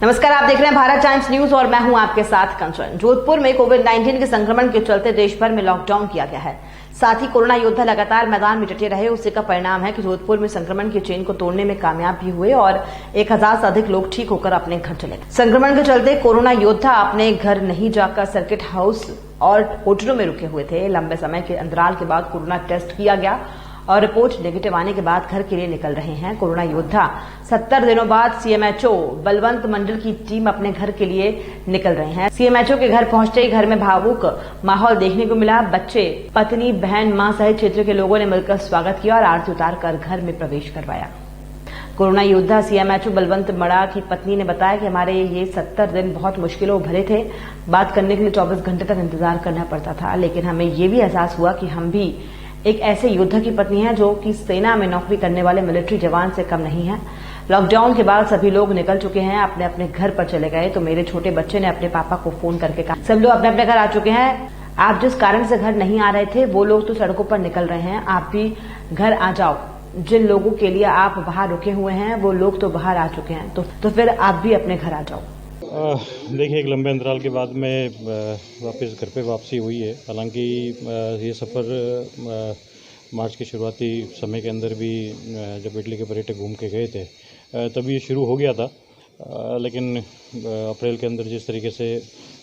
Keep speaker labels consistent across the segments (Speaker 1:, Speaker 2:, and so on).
Speaker 1: नमस्कार, आप देख रहे हैं भारत टाइम्स न्यूज और मैं हूं आपके साथ कंचन। जोधपुर में कोविड-19 के संक्रमण के चलते देश भर में लॉकडाउन किया गया है। साथ ही कोरोना योद्धा लगातार मैदान में डटे रहे। उसी का परिणाम है कि जोधपुर में संक्रमण की चेन को तोड़ने में कामयाब भी हुए और 1000 से अधिक लोग ठीक होकर अपने घर चले गए। संक्रमण के चलते कोरोना योद्धा अपने घर नहीं जाकर सर्किट हाउस और होटलों में रुके हुए थे। लंबे समय के अंतराल के बाद कोरोना टेस्ट किया गया और रिपोर्ट नेगेटिव आने के बाद घर के लिए निकल रहे हैं। कोरोना योद्धा 70 दिनों बाद सीएमएचओ बलवंत मंडल की टीम अपने घर के लिए निकल रहे हैं। सीएमएचओ के घर पहुंचते ही घर में भावुक माहौल देखने को मिला। बच्चे, पत्नी, बहन, मां सहित क्षेत्र के लोगों ने मिलकर स्वागत किया और आरती उतारकर घर में प्रवेश करवाया। कोरोना योद्धा सीएमएचओ बलवंत मड़ा की पत्नी ने बताया कि हमारे ये 70 दिन बहुत मुश्किलों भरे थे। बात करने के लिए 24 घंटे तक इंतजार करना पड़ता था, लेकिन हमें ये भी एहसास हुआ कि हम भी एक ऐसे योद्धा की पत्नी है जो कि सेना में नौकरी करने वाले मिलिट्री जवान से कम नहीं है। लॉकडाउन के बाद सभी लोग निकल चुके हैं, अपने अपने घर पर चले गए, तो मेरे छोटे बच्चे ने अपने पापा को फोन करके कहा सब लोग अपने अपने घर आ चुके हैं। आप जिस कारण से घर नहीं आ रहे थे वो लोग तो सड़कों पर निकल रहे हैं, आप भी घर आ जाओ। जिन लोगों के लिए आप बाहर रुके हुए हैं वो लोग तो बाहर आ चुके हैं, तो फिर आप भी अपने घर आ जाओ।
Speaker 2: देखिए, एक लंबे अंतराल के बाद में वापस घर पे वापसी हुई है। हालांकि ये सफ़र मार्च के शुरुआती समय के अंदर भी जब इटली के पर्यटक घूम के गए थे तभी ये शुरू हो गया था, लेकिन अप्रैल के अंदर जिस तरीके से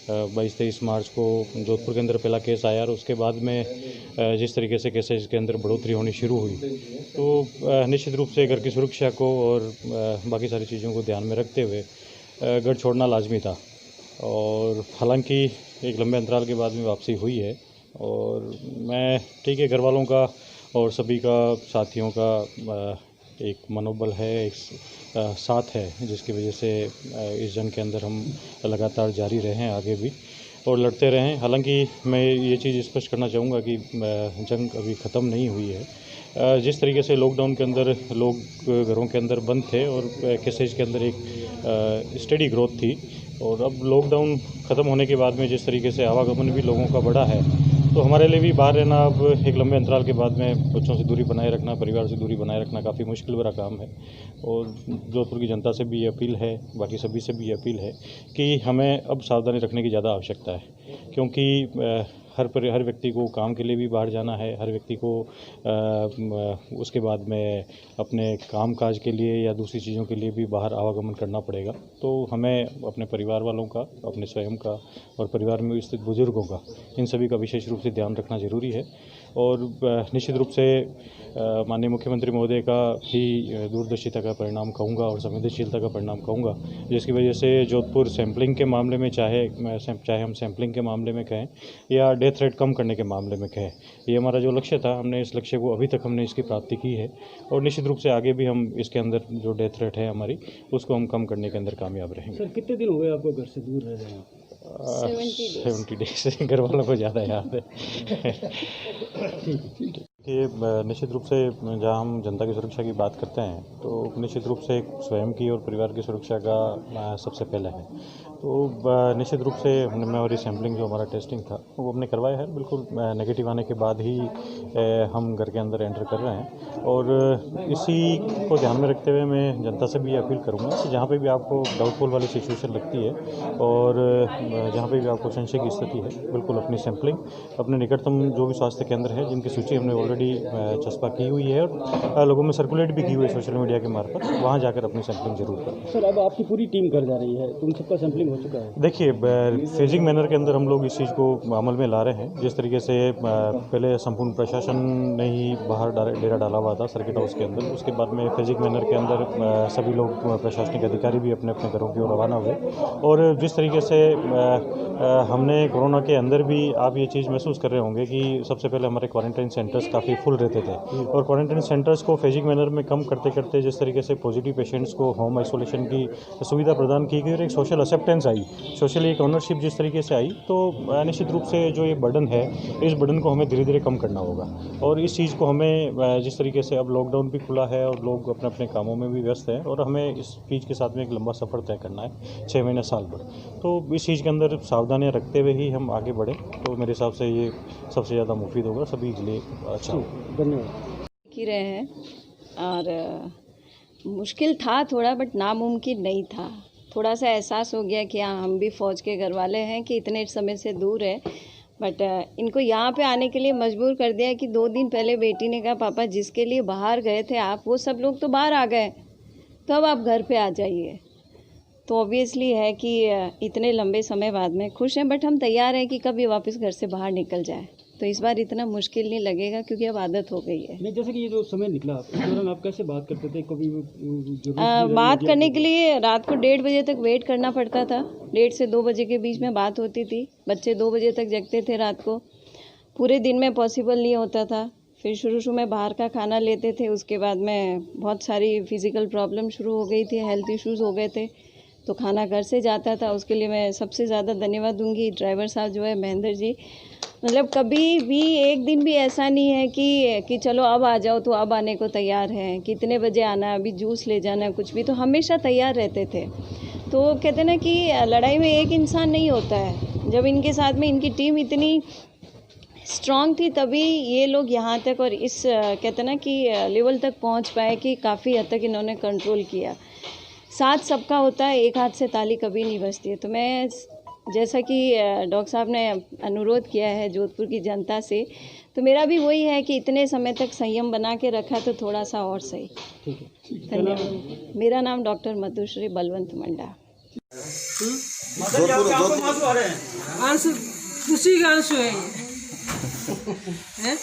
Speaker 2: 22-23 मार्च को जोधपुर के अंदर पहला केस आया और उसके बाद में जिस तरीके से केसेज के अंदर बढ़ोतरी होनी शुरू हुई, तो निश्चित रूप से घर की सुरक्षा को और बाकी सारी चीज़ों को ध्यान में रखते हुए घर छोड़ना लाजमी था। और हालांकि एक लंबे अंतराल के बाद में वापसी हुई है और मैं ठीक है, घर वालों का और सभी का, साथियों का एक मनोबल है, एक साथ है, जिसकी वजह से इस जंग के अंदर हम लगातार जारी रहें, आगे भी और लड़ते रहें। हालांकि मैं ये चीज़ स्पष्ट करना चाहूँगा कि जंग अभी ख़त्म नहीं हुई है। जिस तरीके से लॉकडाउन के अंदर लोग घरों के अंदर बंद थे और केसेज के अंदर एक स्टेडी ग्रोथ थी, और अब लॉकडाउन ख़त्म होने के बाद में जिस तरीके से आवागमन भी लोगों का बढ़ा है, तो हमारे लिए भी बाहर रहना अब एक लंबे अंतराल के बाद में बच्चों से दूरी बनाए रखना, परिवार से दूरी बनाए रखना काफ़ी मुश्किल भरा काम है। और जोधपुर की जनता से भी ये अपील है, बाकी सभी से भी ये अपील है कि हमें अब सावधानी रखने की ज़्यादा आवश्यकता है, क्योंकि हर व्यक्ति को काम के लिए भी बाहर जाना है, हर व्यक्ति को उसके बाद में अपने काम काज के लिए या दूसरी चीज़ों के लिए भी बाहर आवागमन करना पड़ेगा। तो हमें अपने परिवार वालों का, अपने स्वयं का और परिवार में स्थित बुजुर्गों का, इन सभी का विशेष रूप से ध्यान रखना ज़रूरी है। और निश्चित रूप से माननीय मुख्यमंत्री महोदय का ही दूरदर्शिता का परिणाम कहूँगा और संवेदनशीलता का परिणाम कहूँगा, जिसकी वजह से जोधपुर सैम्पलिंग के मामले में, चाहे हम सैम्पलिंग के मामले में कहें या डेथ रेट कम करने के मामले में कहें, ये हमारा जो लक्ष्य था, हमने इस लक्ष्य को अभी तक हमने इसकी प्राप्ति की है और निश्चित रूप से आगे भी हम इसके अंदर जो डेथ रेट है हमारी, उसको हम कम करने के अंदर कामयाब रहेंगे।
Speaker 3: सर, कितने दिन हुए आपको घर से दूर रह रहे हैं?
Speaker 2: 70 डेज घर वालों को ज़्यादा याद है। ये निश्चित रूप से जहाँ हम जनता की सुरक्षा की बात करते हैं, तो निश्चित रूप से स्वयं की और परिवार की सुरक्षा का सबसे पहले है। तो निश्चित रूप से मैं और सैम्पलिंग जो हमारा टेस्टिंग था वो हमने करवाया है। बिल्कुल नेगेटिव आने के बाद ही हम घर के अंदर एंटर कर रहे हैं, और इसी को ध्यान में रखते हुए मैं जनता से भी अपील करूँगा कि जहाँ पे भी आपको डाउटफुल वाली सिचुएशन लगती है और जहाँ पे भी आपको संशय की स्थिति है, बिल्कुल अपनी सैम्पलिंग अपने निकटतम जो भी स्वास्थ्य केंद्र है, जिनकी सूची हमने ऑलरेडी चस्पा की हुई है और लोगों में सर्कुलेट भी की हुई है सोशल मीडिया के मार्फत, वहाँ जाकर अपनी सैम्पलिंग जरूर करें।
Speaker 3: सर, अब आपकी पूरी टीम कर जा रही है, तुम सबका सैम्पलिंग हो चुका है?
Speaker 2: देखिए, फेजिंग मैनर के अंदर हम लोग इस चीज़ को अमल में ला रहे हैं। जिस तरीके से पहले संपूर्ण प्रशासन ने ही बाहर डेरा डाला हुआ था सर्किट हाउस के अंदर, उसके बाद में फेजिंग मैनर के अंदर सभी लोग, प्रशासनिक अधिकारी भी अपने अपने घरों की ओर रवाना हुए। और जिस तरीके से हमने कोरोना के अंदर भी आप ये चीज़ महसूस कर रहे होंगे कि सबसे पहले हमारे क्वारंटाइन सेंटर्स काफ़ी फुल रहते थे, और क्वारंटाइन सेंटर्स को फेजिंग मैनर में कम करते करते जिस तरीके से पॉजिटिव पेशेंट्स को होम आइसोलेशन की सुविधा प्रदान की गई और एक सोशल एक्सेप्टेंस आई, सोशली एक ऑनरशिप जिस तरीके से आई, तो निश्चित रूप से जो ये बर्डन है, इस बर्डन को हमें धीरे धीरे कम करना होगा। और इस चीज़ को हमें जिस तरीके से अब लॉकडाउन भी खुला है और लोग अपने अपने कामों में भी व्यस्त हैं, और हमें इस चीज़ के साथ में एक लंबा सफ़र तय करना है, 6 महीने साल भर। तो इस चीज़ के अंदर सावधानियाँ रखते हुए ही हम आगे बढ़ें, तो मेरे हिसाब से ये सबसे ज़्यादा मुफीद होगा, सभी के लिए अच्छा होगा।
Speaker 3: धन्यवाद।
Speaker 4: की रहे हैं और मुश्किल था थोड़ा, बट नामुमकिन नहीं था। थोड़ा सा एहसास हो गया कि हाँ हम भी फ़ौज के घर वाले हैं कि इतने समय से दूर है। बट इनको यहाँ पे आने के लिए मजबूर कर दिया कि 2 दिन पहले बेटी ने कहा पापा जिसके लिए बाहर गए थे आप, वो सब लोग तो बाहर आ गए, तो अब आप घर पे आ जाइए। तो ऑब्वियसली है कि इतने लंबे समय बाद में खुश हैं, बट हम तैयार हैं कि कभी वापस घर से बाहर निकल जाए। तो इस बार इतना मुश्किल नहीं लगेगा क्योंकि अब आदत हो गई है।
Speaker 3: नहीं, जैसे कि ये जो समय निकला इस दौरान आप कैसे बात करते थे? कभी
Speaker 4: बात करने के लिए रात को 1:30 बजे तक वेट करना पड़ता था। 1:30 से 2 बजे के बीच में बात होती थी। बच्चे 2 बजे तक जगते थे रात को। पूरे दिन में पॉसिबल नहीं होता था। फिर शुरू में बाहर का खाना लेते थे, उसके बाद में बहुत सारी फिज़िकल प्रॉब्लम शुरू हो गई थी, हेल्थ इश्यूज़ हो गए थे, तो खाना घर से जाता था। उसके लिए मैं सबसे ज़्यादा धन्यवाद दूंगी ड्राइवर साहब जो है महेंद्र जी। मतलब कभी भी एक दिन भी ऐसा नहीं है कि चलो अब आ जाओ, तो अब आने को तैयार हैं, कितने बजे आना है, अभी जूस ले जाना है, कुछ भी, तो हमेशा तैयार रहते थे। तो कहते हैं ना कि लड़ाई में एक इंसान नहीं होता है। जब इनके साथ में इनकी टीम इतनी स्ट्रॉन्ग थी तभी ये लोग यहाँ तक और इस कहते हैं ना कि लेवल तक पहुँच पाए कि काफ़ी हद तक इन्होंने कंट्रोल किया। साथ सबका होता है, एक हाथ से ताली कभी नहीं बजती है। तो मैं जैसा कि डॉक्टर साहब ने अनुरोध किया है जोधपुर की जनता से, तो मेरा भी वही है कि इतने समय तक संयम बना के रखा तो थोड़ा सा और सही। धन्यवाद। मेरा नाम डॉक्टर मधुश्री बलवंत मंडा।
Speaker 5: आंसू खुशी का आंसू है ये। हैं?